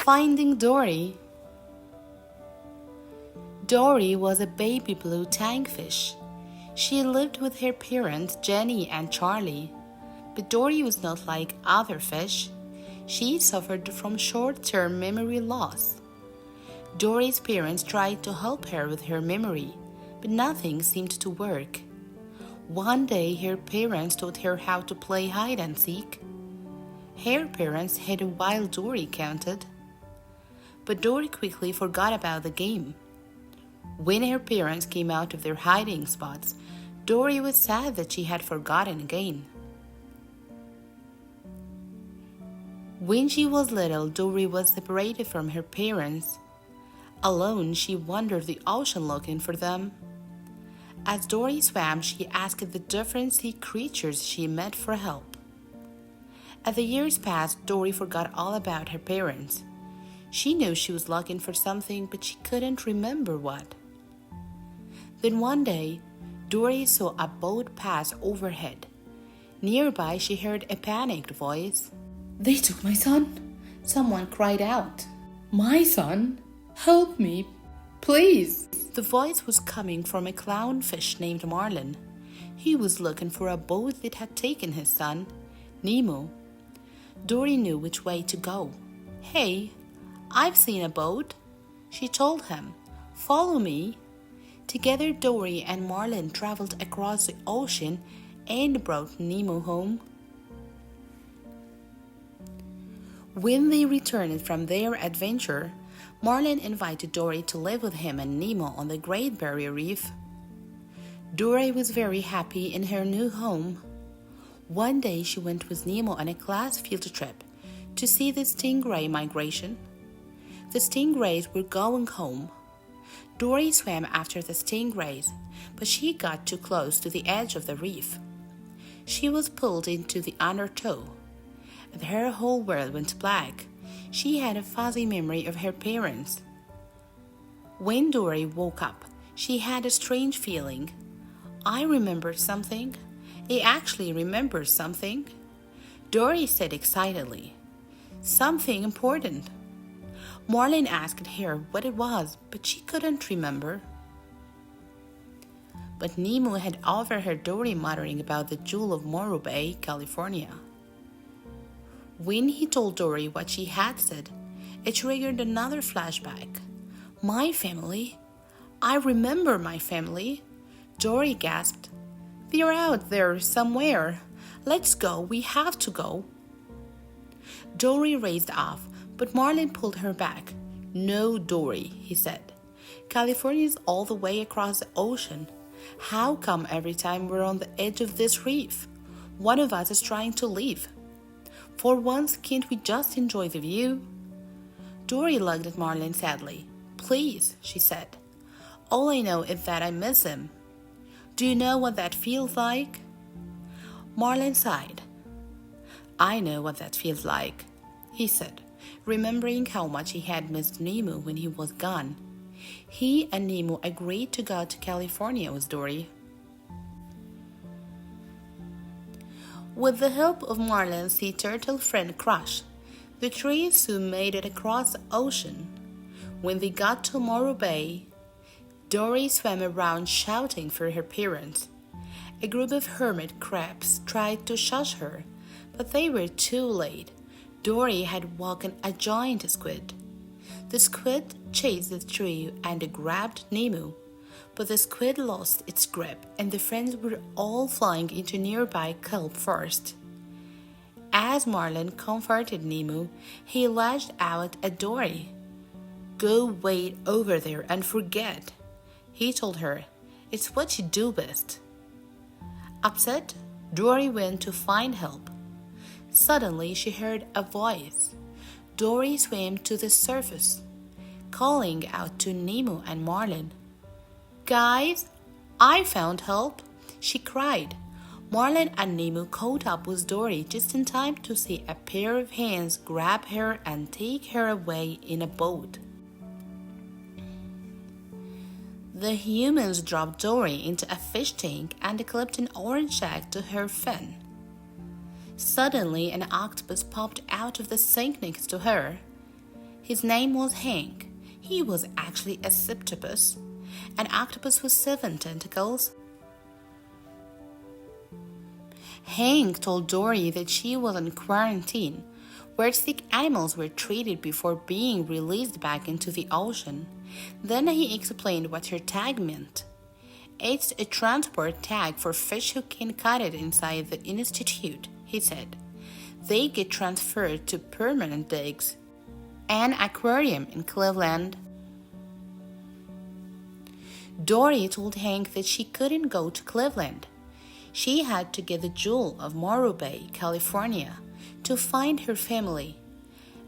Finding Dory. Dory was a baby blue tankfish. She lived with her parents, Jenny and Charlie. But Dory was not like other fish. She suffered from short-term memory loss. Dory's parents tried to help her with her memory, but nothing seemed to work. One day, her parents taught her how to play hide and seek. Her parents hid while Dory counted. But Dory quickly forgot about the game. When her parents came out of their hiding spots, Dory was sad that she had forgotten again. When she was little, Dory was separated from her parents. Alone, she wandered the ocean looking for them. As Dory swam, she asked the different sea creatures she met for help. As the years passed, Dory forgot all about her parents. She knew she was looking for something, but she couldn't remember what. Then one day, Dory saw a boat pass overhead. Nearby, she heard a panicked voice. "They took my son!" Someone cried out. "My son? Help me, please!" The voice was coming from a clownfish named Marlin. He was looking for a boat that had taken his son, Nemo. Dory knew which way to go. "Hey, I've seen a boat," she told him. "Follow me." Together, Dory and Marlin traveled across the ocean and brought Nemo home. When they returned from their adventure, Marlin invited Dory to live with him and Nemo on the Great Barrier Reef. Dory was very happy in her new home. One day she went with Nemo on a class field trip to see the stingray migration. The stingrays were going home. Dory swam after the stingrays, but she got too close to the edge of the reef. She was pulled into the undertow, and her whole world went black. She had a fuzzy memory of her parents. When Dory woke up, she had a strange feeling. "I remember something. I actually remember something," Dory said excitedly. "Something important." Marlin asked her what it was, but she couldn't remember. But Nemo had overheard Dory muttering about the Jewel of Morro Bay, California. When he told Dory what she had said, it triggered another flashback. "My family? I remember my family," Dory gasped. "They're out there somewhere. Let's go, we have to go." Dory raced off, but Marlin pulled her back. "No, Dory," he said. "California's all the way across the ocean. How come every time we're on the edge of this reef, one of us is trying to leave? For once, can't we just enjoy the view?" Dory looked at Marlin sadly. "Please," she said. "All I know is that I miss him. Do you know what that feels like?" Marlin sighed. "I know what that feels like," he said, remembering how much he had missed Nemo when he was gone. He and Nemo agreed to go to California with Dory. With the help of Marlin's sea turtle friend Crush, the three soon made it across the ocean. When they got to Morro Bay, Dory swam around shouting for her parents. A group of hermit crabs tried to shush her, but they were too late. Dory had woken a giant squid. The squid chased the trio and grabbed Nemo, but the squid lost its grip and the friends were all flying into nearby kelp first. As Marlin comforted Nemo, he lashed out at Dory. "Go wait over there and forget," he told her. "It's what you do best." Upset, Dory went to find help. Suddenly, she heard a voice. Dory swam to the surface, calling out to Nemo and Marlin. "Guys, I found help," she cried. Marlin and Nemo caught up with Dory just in time to see a pair of hands grab her and take her away in a boat. The humans dropped Dory into a fish tank and clipped an orange egg to her fin. Suddenly, an octopus popped out of the sink next to her. His name was Hank. He was actually a septopus, an octopus with 7 tentacles. Hank told Dory that she was in quarantine, where sick animals were treated before being released back into the ocean. Then he explained what her tag meant. It's a transport tag for fish who can cut it inside the institute, he said. They get transferred to permanent digs, an aquarium in Cleveland. Dory told Hank that she couldn't go to Cleveland. She had to get the jewel of Morro Bay, California, to find her family.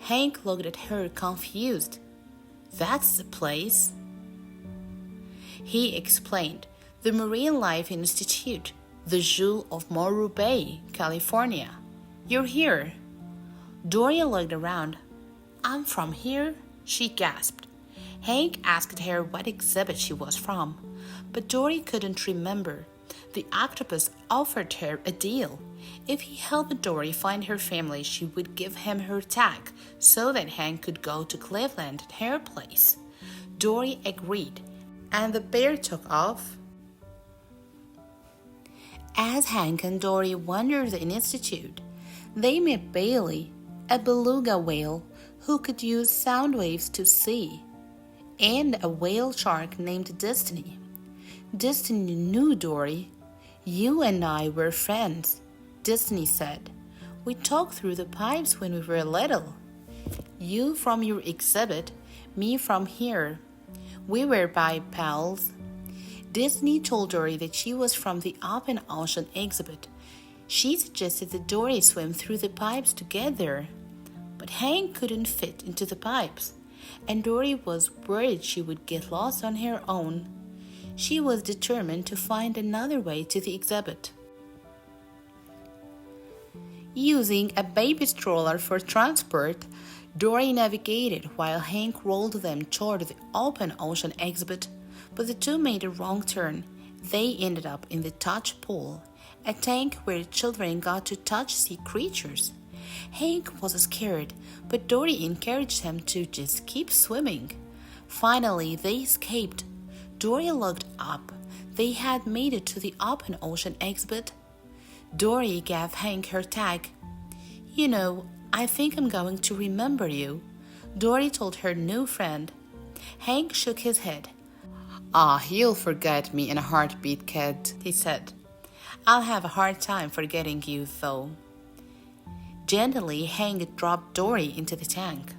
Hank looked at her confused. That's the place. He explained, the Marine Life Institute, the jewel of Morro Bay, California. You're here. Dory looked around. I'm from here, she gasped. Hank asked her what exhibit she was from, but Dory couldn't remember. The octopus offered her a deal. If he helped Dory find her family, she would give him her tag so that Hank could go to Cleveland at her place. Dory agreed, and the pair took off. As Hank and Dory wandered the institute, they met Bailey, a beluga whale who could use sound waves to see, and a whale shark named Destiny. Destiny knew Dory. You and I were friends, Destiny said. We talked through the pipes when we were little. You from your exhibit, me from here. We were pals. Destiny told Dory that she was from the open ocean exhibit. She suggested that Dory swim through the pipes together. But Hank couldn't fit into the pipes, and Dory was worried she would get lost on her own. She was determined to find another way to the exhibit. Using a baby stroller for transport, Dory navigated while Hank rolled them toward the open ocean exhibit, but the two made a wrong turn. They ended up in the touch pool, a tank where children got to touch sea creatures. Hank was scared, but Dory encouraged him to just keep swimming. Finally, they escaped. Dory looked up. They had made it to the open ocean exhibit. Dory gave Hank her tag. You know, I think I'm going to remember you, Dory told her new friend. Hank shook his head. You'll forget me in a heartbeat, kid, he said. I'll have a hard time forgetting you, though. Gently, Hank dropped Dory into the tank.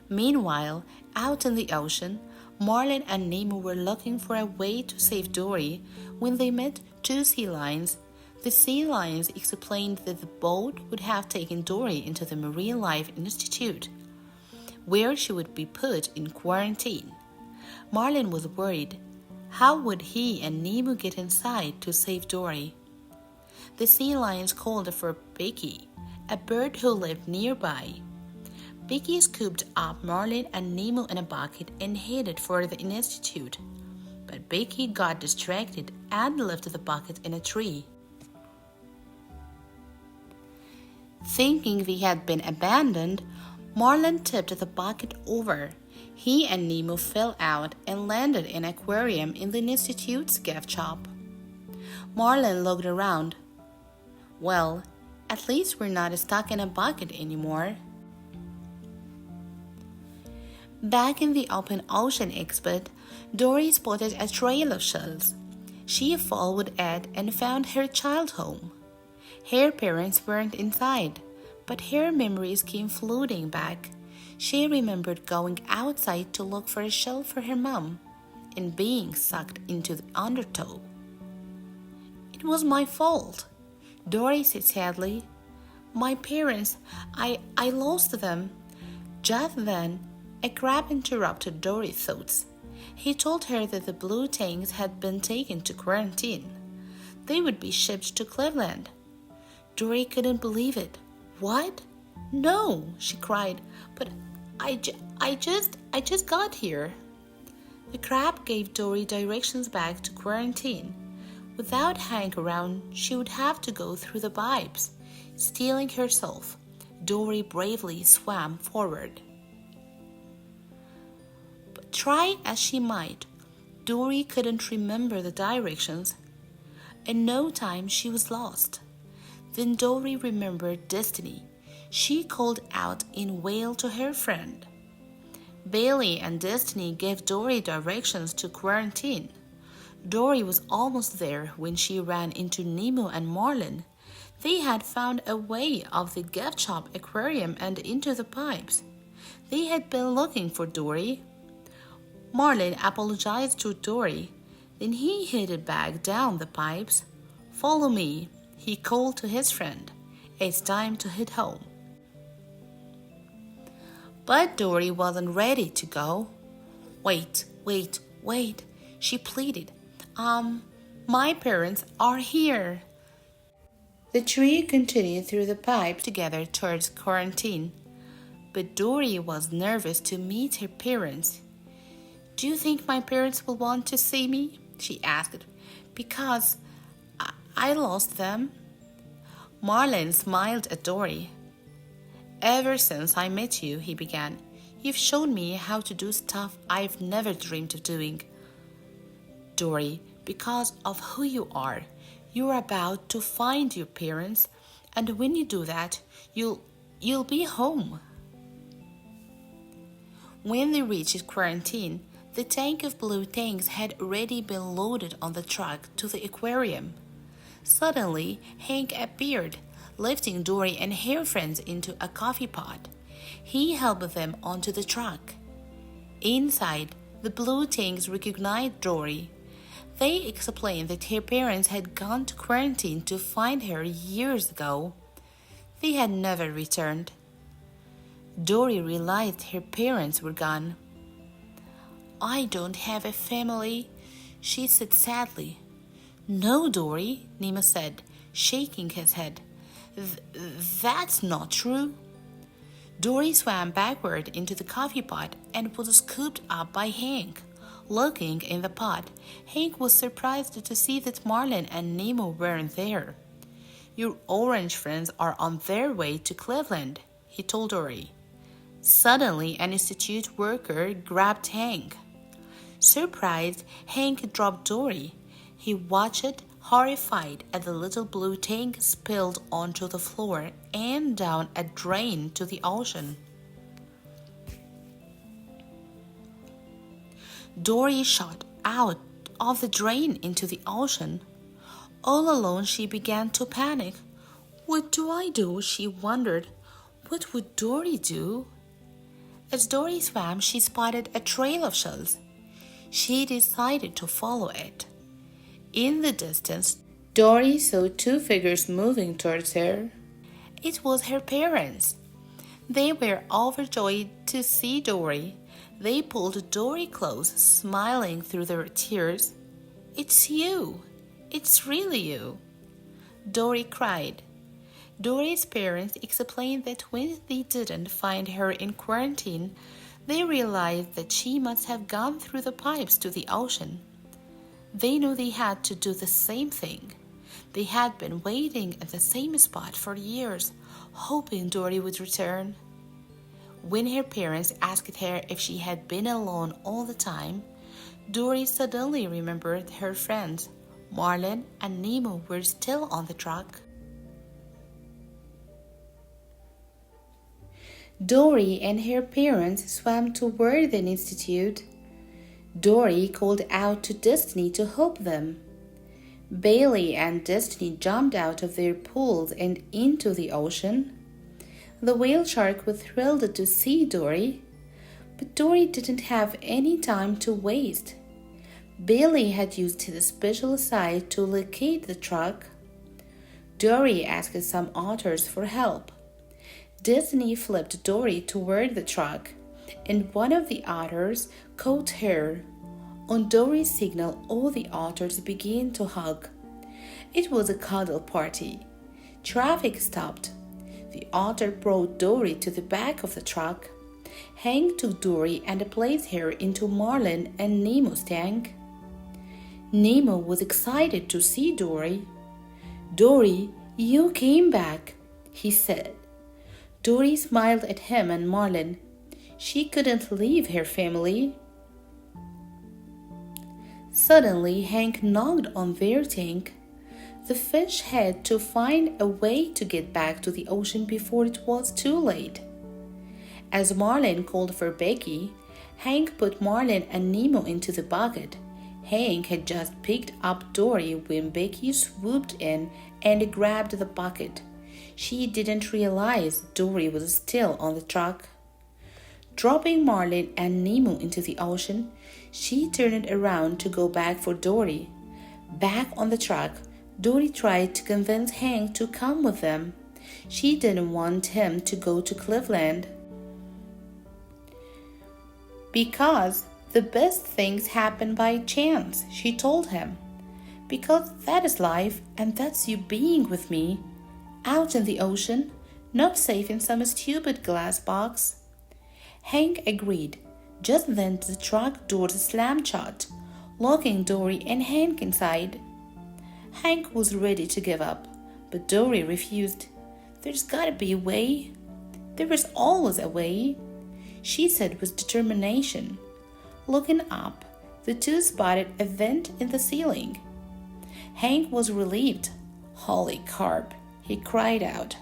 Meanwhile, out in the ocean, Marlin and Nemo were looking for a way to save Dory when they met 2 sea lions. The sea lions explained that the boat would have taken Dory into the Marine Life Institute, where she would be put in quarantine. Marlin was worried. How would he and Nemo get inside to save Dory? The sea lions called for Becky, a bird who lived nearby. Becky scooped up Marlin and Nemo in a bucket and headed for the institute. But Becky got distracted and left the bucket in a tree. Thinking they had been abandoned, Marlin tipped the bucket over. He and Nemo fell out and landed in an aquarium in the institute's gift shop. Marlin looked around. Well, at least we're not stuck in a bucket anymore. Back in the open ocean exhibit, Dory spotted a trail of shells. She followed it and found her child home. Her parents weren't inside, but her memories came floating back. She remembered going outside to look for a shell for her mom and being sucked into the undertow. It was my fault, Dory said sadly. My parents, I lost them. Just then, a crab interrupted Dory's thoughts. He told her that the blue tanks had been taken to quarantine. They would be shipped to Cleveland. Dory couldn't believe it. What? No, she cried. But I just got here. The crab gave Dory directions back to quarantine. Without Hank around, she would have to go through the pipes. Steeling herself, Dory bravely swam forward. Try as she might, Dory couldn't remember the directions. In no time she was lost. Then Dory remembered Destiny. She called out in wail to her friend. Bailey and Destiny gave Dory directions to quarantine. Dory was almost there when she ran into Nemo and Marlin. They had found a way off the gift shop aquarium and into the pipes. They had been looking for Dory. Marlin apologized to Dory. Then he headed back down the pipes. "Follow me," he called to his friend. "It's time to head home." But Dory wasn't ready to go. Wait, she pleaded. My parents are here." The three continued through the pipe together towards quarantine. But Dory was nervous to meet her parents. "Do you think my parents will want to see me?" she asked. "Because I lost them." Marlin smiled at Dory. "Ever since I met you," he began, "you've shown me how to do stuff I've never dreamed of doing." "Dory, because of who you are, you're about to find your parents, and when you do that, you'll be home." When they reached quarantine, the tank of blue tanks had already been loaded on the truck to the aquarium. Suddenly, Hank appeared, lifting Dory and her friends into a coffee pot. He helped them onto the truck. Inside, the blue tanks recognized Dory. They explained that her parents had gone to quarantine to find her years ago. They had never returned. Dory realized her parents were gone. "I don't have a family," she said sadly. "No, Dory," Nemo said, shaking his head. That's not true." Dory swam backward into the coffee pot and was scooped up by Hank. Looking in the pot, Hank was surprised to see that Marlin and Nemo weren't there. "Your orange friends are on their way to Cleveland," he told Dory. Suddenly, an institute worker grabbed Hank. Surprised, Hank dropped Dory. He watched, horrified, as the little blue tank spilled onto the floor and down a drain to the ocean. Dory shot out of the drain into the ocean. All alone, she began to panic. "What do I do?" she wondered. What would Dory do? As Dory swam, she spotted a trail of shells. She decided to follow it. In the distance, Dory saw two figures moving towards her. It was her parents. They were overjoyed to see Dory. They pulled Dory close, smiling through their tears. "It's you! It's really you!" Dory cried. Dory's parents explained that when they didn't find her in quarantine, they realized that she must have gone through the pipes to the ocean. They knew they had to do the same thing. They had been waiting at the same spot for years, hoping Dory would return. When her parents asked her if she had been alone all the time, Dory suddenly remembered her friends. Marlin and Nemo were still on the truck. Dory and her parents swam toward the institute. Dory called out to Destiny to help them. Bailey and Destiny jumped out of their pools and into the ocean. The whale shark was thrilled to see Dory, but Dory didn't have any time to waste. Bailey had used his special sight to locate the truck. Dory asked some otters for help. Destiny flipped Dory toward the truck, and one of the otters caught her. On Dory's signal, all the otters began to hug. It was a cuddle party. Traffic stopped. The otter brought Dory to the back of the truck. Hank took Dory and placed her into Marlin and Nemo's tank. Nemo was excited to see Dory. "Dory, you came back," he said. Dory smiled at him and Marlin. She couldn't leave her family. Suddenly, Hank knocked on their tank. The fish had to find a way to get back to the ocean before it was too late. As Marlin called for Becky, Hank put Marlin and Nemo into the bucket. Hank had just picked up Dory when Becky swooped in and grabbed the bucket. She didn't realize Dory was still on the truck. Dropping Marlin and Nemo into the ocean, she turned around to go back for Dory. Back on the truck, Dory tried to convince Hank to come with them. She didn't want him to go to Cleveland because the best things happen by chance, she told him. Because that is life, and that's you being with me. Out in the ocean, not safe in some stupid glass box. Hank agreed. Just then the truck doors slammed shut, locking Dory and Hank inside. Hank was ready to give up, but Dory refused. There's gotta be a way. There is always a way, she said with determination. Looking up, the two spotted a vent in the ceiling. Hank was relieved. Holy carp, he cried out.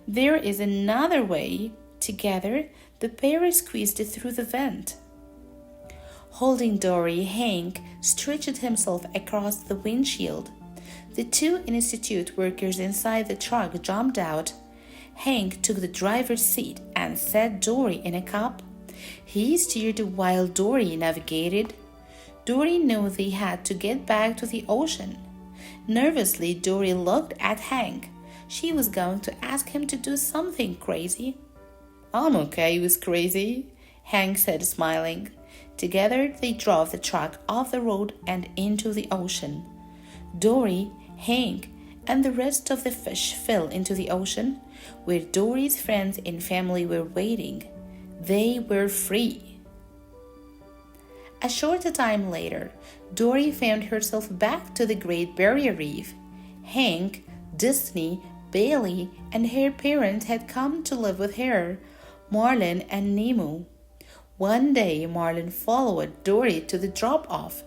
There is another way. Together, the pair squeezed through the vent. Holding Dory, Hank stretched himself across the windshield. The two institute workers inside the truck jumped out. Hank took the driver's seat and set Dory in a cup. He steered while Dory navigated. Dory knew they had to get back to the ocean. Nervously, Dory looked at Hank. She was going to ask him to do something crazy. I'm okay with crazy, Hank said, smiling. Together, they drove the truck off the road and into the ocean. Dory, Hank, and the rest of the fish fell into the ocean, where Dory's friends and family were waiting. They were free. A short time later, Dory found herself back to the Great Barrier Reef. Hank, Disney, Bailey, and her parents had come to live with her, Marlin and Nemo. One day, Marlin followed Dory to the drop-off.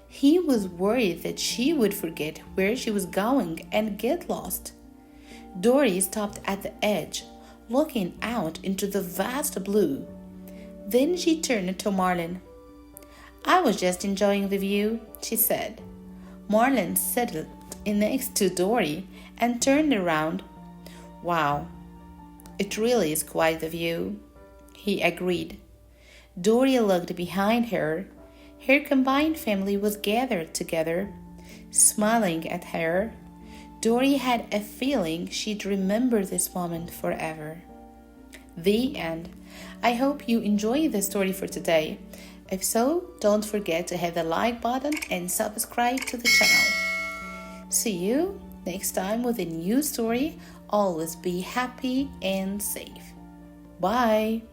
He was worried that she would forget where she was going and get lost. Dory stopped at the edge, looking out into the vast blue. Then she turned to Marlin. I was just enjoying the view, she said. Marlin settled in next to Dory and turned around. Wow, it really is quite the view, he agreed. Dory looked behind her. Her combined family was gathered together, smiling at her. Dory had a feeling she'd remember this moment forever. The end. I hope you enjoyed the story for today. If so, don't forget to hit the like button and subscribe to the channel. See you next time with a new story. Always be happy and safe. Bye.